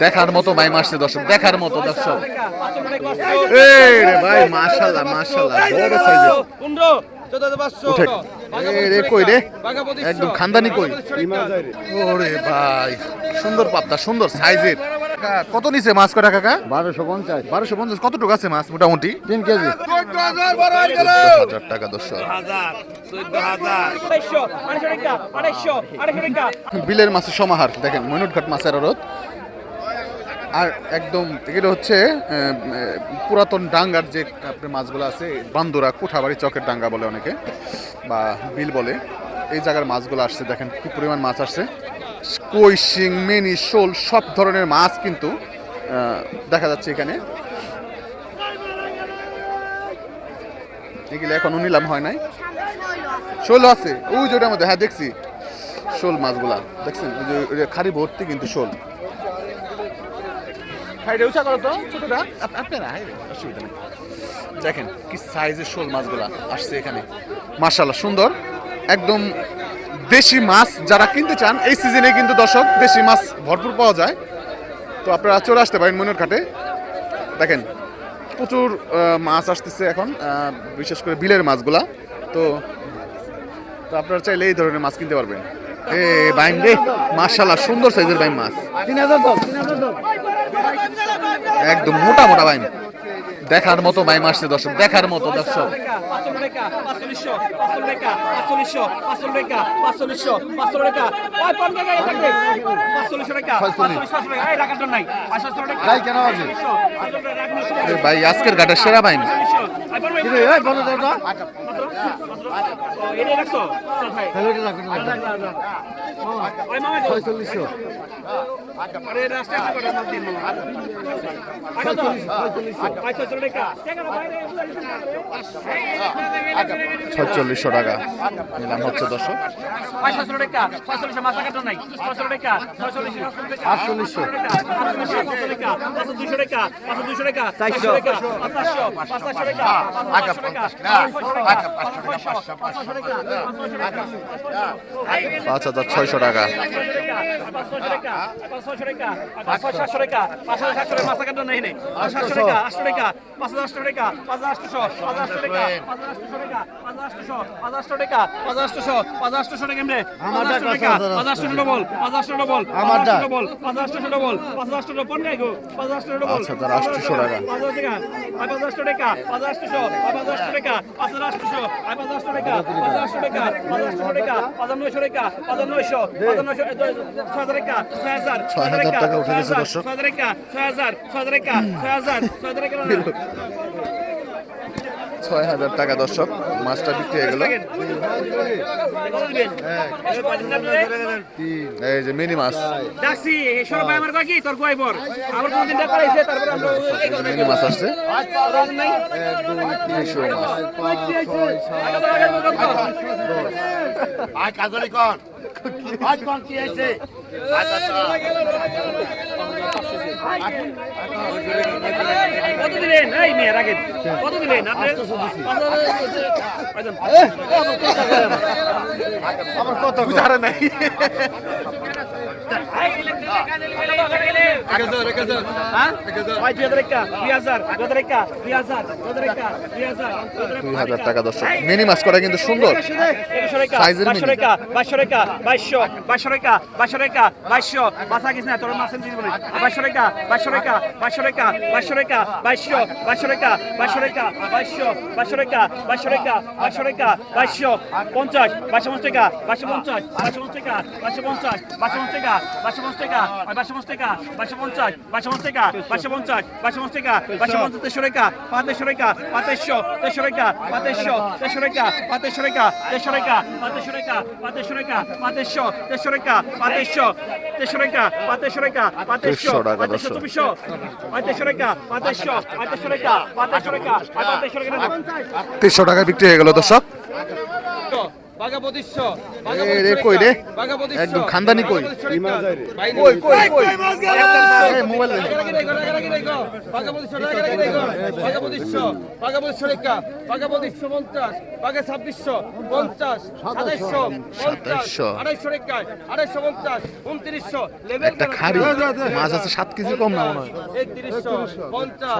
দেখার মতো ভাই মারছে দর্শক, দেখার মতো দর্শক। ভাই মাশাআল্লাহ মাশাআল্লাহ, বড় সাইজের উঠে রে কই রে, একদম খানদানি কই। ওরে ভাই সুন্দর পাবদা, সুন্দর সাইজের। কত নিচে মাছ কটা কাকা? 1250। 1250। কতটুকু আছে মাছ মোটামুটি? 3 কেজি। 14,000 টাকা দর্শক। বিলের মাছের সমাহার দেখেন, মইনুটঘাট মাছের আড়ত। আর একদম এগুলো হচ্ছে পুরাতন ডাঙ্গার যে আপনার মাছগুলো আছে, বান্দুরা, কোঠাবাড়ি চকের ডাঙ্গা বলে অনেকে, বা বিল বলে। এই জায়গার মাছগুলো আসছে, দেখেন কি পরিমাণ মাছ আসছে। কই, শিং, মেনি, শোল সব ধরনের মাছ কিন্তু দেখা যাচ্ছে এখানে। এগুলো এখনো নিলাম হয় নাই। শোল আছে ওই যেটার মধ্যে, হ্যাঁ দেখছি শোল মাছগুলা দেখছেন, ওই যে খালি ভর্তি কিন্তু শোল। দেখেন কি সাইজের শোল মাছগুলা আসছে এখানে, মাশাআল্লাহ সুন্দর একদম। দেশি মাছ যারা কিনতে চান এই সিজনে কিন্তু দর্শক দেশি মাছ ভরপুর পাওয়া যায়, তো আপনারা চলে আসতে পারেন মইনুটঘাটে। দেখেন প্রচুর মাছ আসতেছে এখন, বিশেষ করে বিলের মাছগুলা। তো আপনারা চাইলে এই ধরনের মাছ কিনতে পারবেন। এ বাইম রে, মাশাআল্লাহ সুন্দর সাইজের বাইম মাছ, 3000 একদম মোটা মোটা বাইম। দেখার মতো বাইম আসছে দর্শক, দেখার মতো দর্শক। ভাই আজকের ঘাটের সেরা বাইম। ছয়চল্লিশশো টাকা নিলাম হচ্ছে দর্শক। 5,600 টাকা। টাকা উঠে গেছে দর্শক। 6,000 টাকা দর্শক, মাছটা বিক্রি হয়ে গেল। এই যে মিনি মাছ, মিনি মাছ আসছে। কত দিলেন এই মেয়ের আগে, কত দিলেন আপনি? আমার কত বুঝারে নাই। টাকা দর্শক, মিনি মাছ করা কিন্তু সুন্দর সাইজের। 2200 টাকা, 2200, 2200 টাকা, 2200 টাকা, 2200 মাথা কিছু না তোর মাছ দিব না। 2200 টাকা, 2200 টাকা, 2200 টাকা, 2200 টাকা, 2200, 2200 টাকা, 2200 টাকা, 2200, 2200 টাকা, 2200 টাকা, 2200 টাকা, 2200, 50, 2250 টাকা, 2250, 2250 টাকা, 2250, 2250 টাকা, 2250 টাকা, 2250 টাকা, 2250, 2250 টাকা, 2250, 2250 টাকা, 2250, 300 টাকা, 3500 টাকা, 3500, 300 টাকা, 3500, 300 টাকা, 3500 টাকা, 300 টাকা, 3500 টাকা, 3500 টাকা, 3500, 300 টাকা, 3500, 300 টাকা, 3500 টাকা, 3500, 3500, 3500 টাকা, 3500, 3500 টাকা, 3500 টাকা, 3500 টাকা, 300 টাকা বিক্রি হয়ে গেল দর্শক। একদম খানদানি কই, মোবাইল পাকা 2750 একটা খাড়ি মাছ আছে 7 কেজি কম না মনে হয়। 3150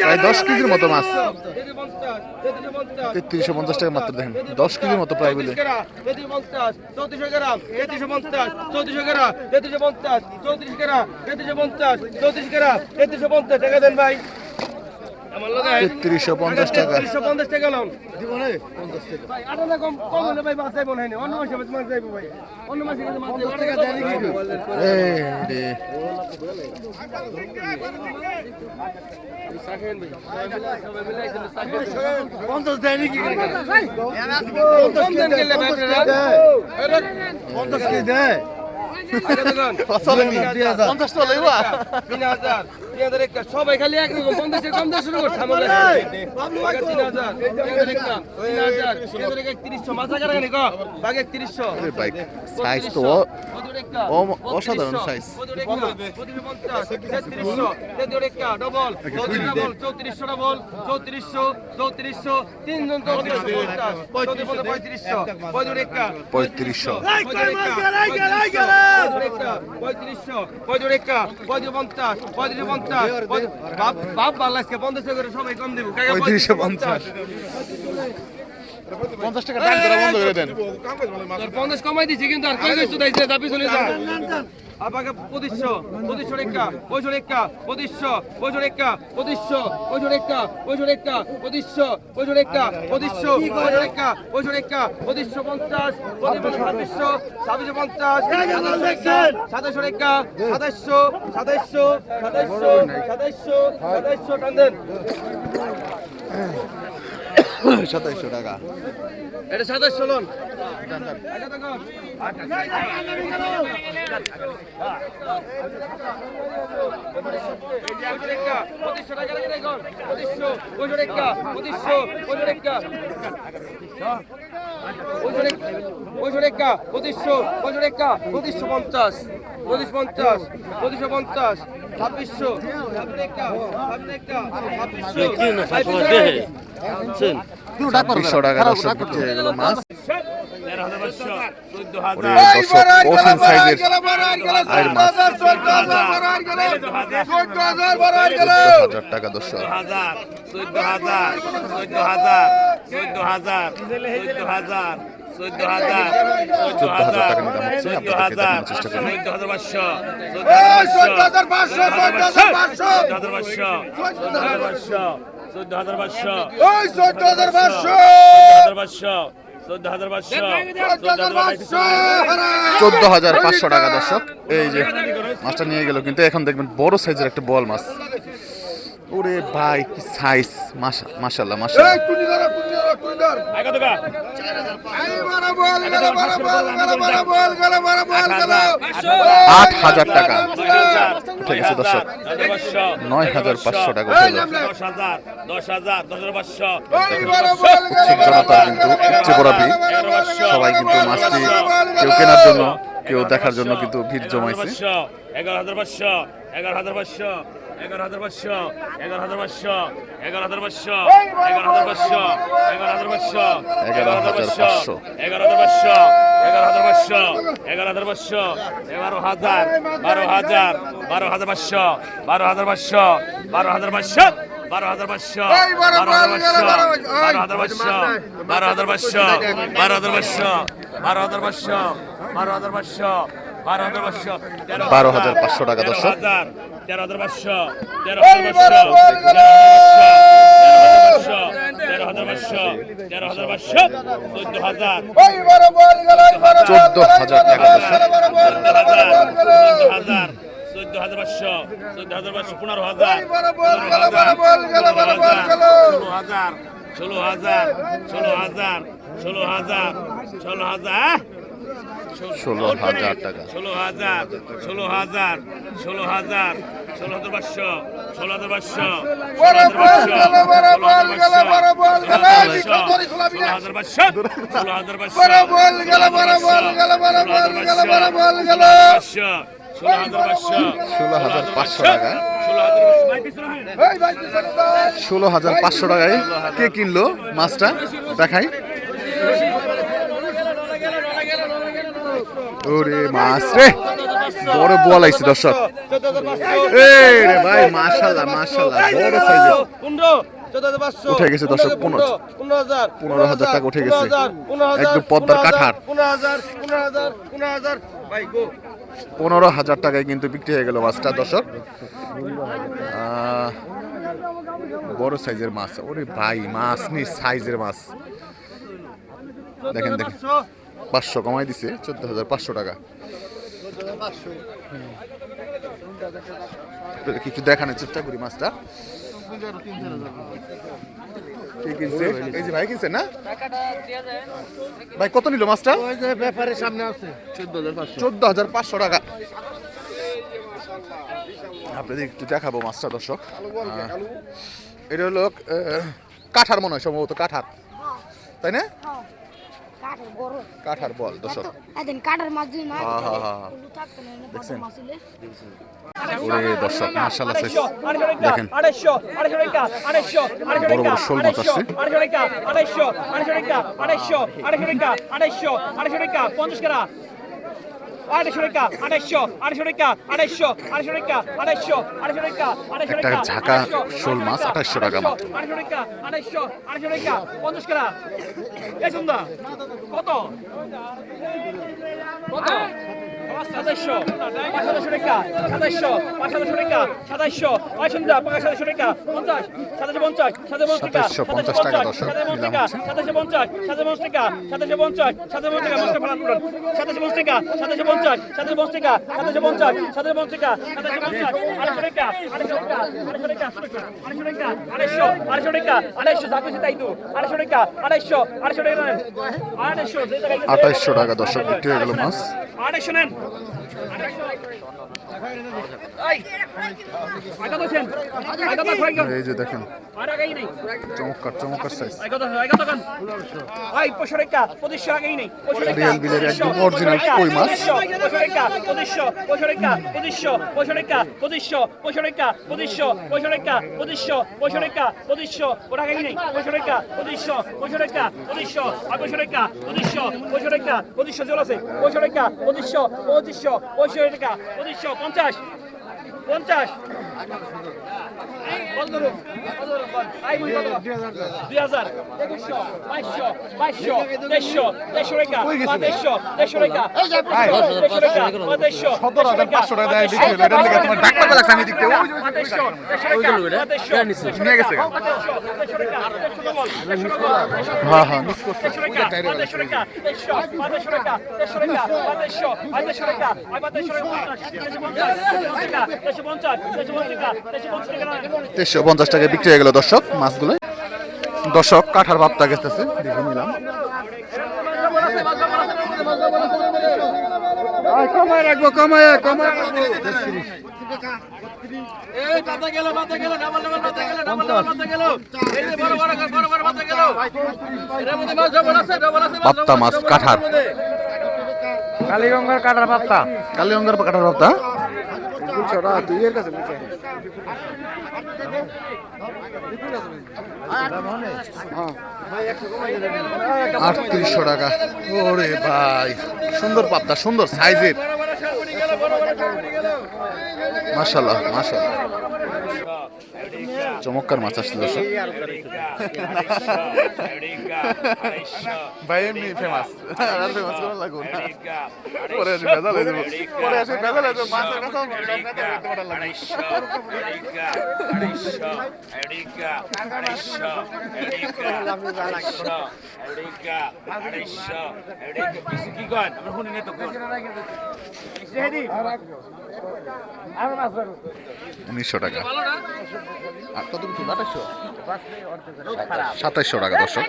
প্রায় 10 কেজির মতো মাছ। 3350 টাকা মাত্র দেখেন, 10 কেজির মতো প্রায় বলে। 3350 টাকা দেন ভাই। 3350 টাকা। 3350 টাকা নাও। ভাই আটানা কম কম হলে ভাই মাছ যাইবো না, অন্য মাসে মাছ যাইবো ভাই, অন্য মাসে কিন্তু মাছ যাইবো। টাকা দেন কি এই রে সাকেন ভাই সবাই মিলে একদম সাকেন 50 দেয় নাকি? 50 দেন গেলে ভাই আপনারা 50 কে দেয়? আগে দেখুন ফসলে নি 50 তো লইবা। 3000 একটা সবাই খালি এক রকম 50 এর কম দিয়ে শুরু করতে হবে। 3000 300 মাথা কাটা কেন গো বাগে 3100 আরে ভাই সাইজ তো অসাধারণ সাইজ। 3400 ডবল 3400 ডবল 3400 তিনজন 3450 3500 3500 বাপ বাংলাদেশকে 50 করে সবাই কম দেবো 3550 50 টাকা টান করা বন্ধ করে দেন। 50 কমাই দিছি কিন্তু আর কই কিছু দাইছে দাবি চলে যা আপাকে 2500 টাকা 2500 টাকা 2500 টাকা 2500 টাকা 2500 টাকা 2500 টাকা 2500 টাকা 2500 টাকা 2550 2550 2750 টাকা 2700 টান দেন 2700 টাকা। এটা 2700 লোন পুরোটা 200 টাকা দর্শক বিক্রি হয়ে গেল মাছ। ওরে দর্শক কঠিন সাইজের আইর মাছ 14000 টাকা দর্শক। 14000 টাকা নিলাম হচ্ছে, আপনাদেরকে দেখানোর চেষ্টা করি। 14500 টাকা দর্শক। এই যে মাছটা নিয়ে গেল, কিন্তু এখন দেখবেন বড় সাইজের একটা বল মাছ। ওরে ভাই কি সাইজ, মাশাআল্লাহ মাশাআল্লাহ। 8000 টাকা উঠে গেছে দর্শক। 9500 টাকা উঠে গেল। 10000 উৎসুক জনতা কিন্তু উপচে পড়া ভিড়। সবাই কিন্তু মাছটি কেউ কেনার জন্য কেউ দেখার জন্য কিন্তু ভিড় জমাইছে। 11500 11500 11500 11500 11500 11500 11500 11500 11500 11500 11500 12000 12500 12500 12500 12500 12500 টাকা দর্শক। 13500 14000 টাকা দর্শক। 16000 টাকা। 16500 16,500 টাকা। 16,500 টাকায় কে কিনলো মাছটা দেখাই। ওরে মাছ রে, বড় বোয়াল আইছে দর্শক। এই রে ভাই মাশাআল্লাহ মাশাআল্লাহ বড় সাইজের। উঠে গেছে দর্শক 15,000 টাকা উঠে গেছে, একদম পদ্মার কাঠার। 15,000 টাকায় কিন্তু বিক্রি হয়ে গেল মাছটা দর্শক। বড় সাইজের মাছ। ওরে ভাই মাছ নি সাইজের মাছ দেখেন দেখেন। 500 কমাই দিছে, 14,500 টাকা। কিছু দেখানোর চেষ্টা করি মাছটা। কে কিনছে? এই যে ভাই কিনছে না ভাই? কত নিল মাছটা? ব্যাপারের সামনে আছে 14,500 টাকা। আপনাদের একটু দেখাবো মাছটা দর্শক। এটা হলো কাঠার মনে হয়, সম্ভবত কাঠার, তাই না? কাঠার বল দর্শক। দেখছেন ওরে দর্শক মাশাআল্লাহ দেখেন বড় বড় শোল মাছ আসছে। 250 একটা ঝাঁকা শোল মাছ 2800 টাকা মাত্র। কত কত 2700 টাকা 2700 টাকা 2700 2700 টাকা 50 2750 2750 টাকা দর্শক নিলাম হচ্ছে। 2750 টাকা 2750 টাকা মাছটা ফেলান করুন। 2750 টাকা 2750 টাকা 2750 টাকা 2750 200 টাকা 200 টাকা 200 টাকা 200 টাকা 200 টাকা 200 যা কিছু তাই তো 200 টাকা 200 টাকা 2800 টাকা দর্শক বিক্রি হয়ে গেল মাছ। 200 নেন। এই যে দেখেন চমৎকার চমৎকার সাইজ। রিয়েল বিলের একদম অরিজিনাল কই মাছ। 50 50 2000 17,500 টাকা দেয় বিক্রি হলো। এটা থেকে তোমার ডাক্তার বেলা আমি দেখতে নিয়ে গেছে। হ্যাঁ হ্যাঁ মিস করতে তেইশশো 50 টাকায় বিক্রি হয়ে গেল দর্শক মাছগুলো। দর্শক কাঠার ভাবটা গেছে দেখে নিলাম। কমায় রাখবো কমায় কমায় পাপ্তা মাছ কাঠার, কালীগঙ্গার কাটার পাত্তা কালীগঙ্গার কাঠার ভাবটা 3800 টাকা। ওরে ভাই সুন্দর পাপ্তা, সুন্দর সাইজের, মাশাআল্লাহ মাশাআল্লাহ চমৎকার মাছ আসছে দর্শক। ভাই এমনি ফেমাস, আর ফেমাস কোন লাগবে না। পরে আসে ভেজাল হয়ে যাবে, পরে আসে ভেজাল হয়ে যাবে। মাছের কাছে ভেজাল লাগবে। কি কন আমরা শুনি না তো কোন 1900 টাকা। আর কত কিছু 2800 2700 টাকা দর্শক।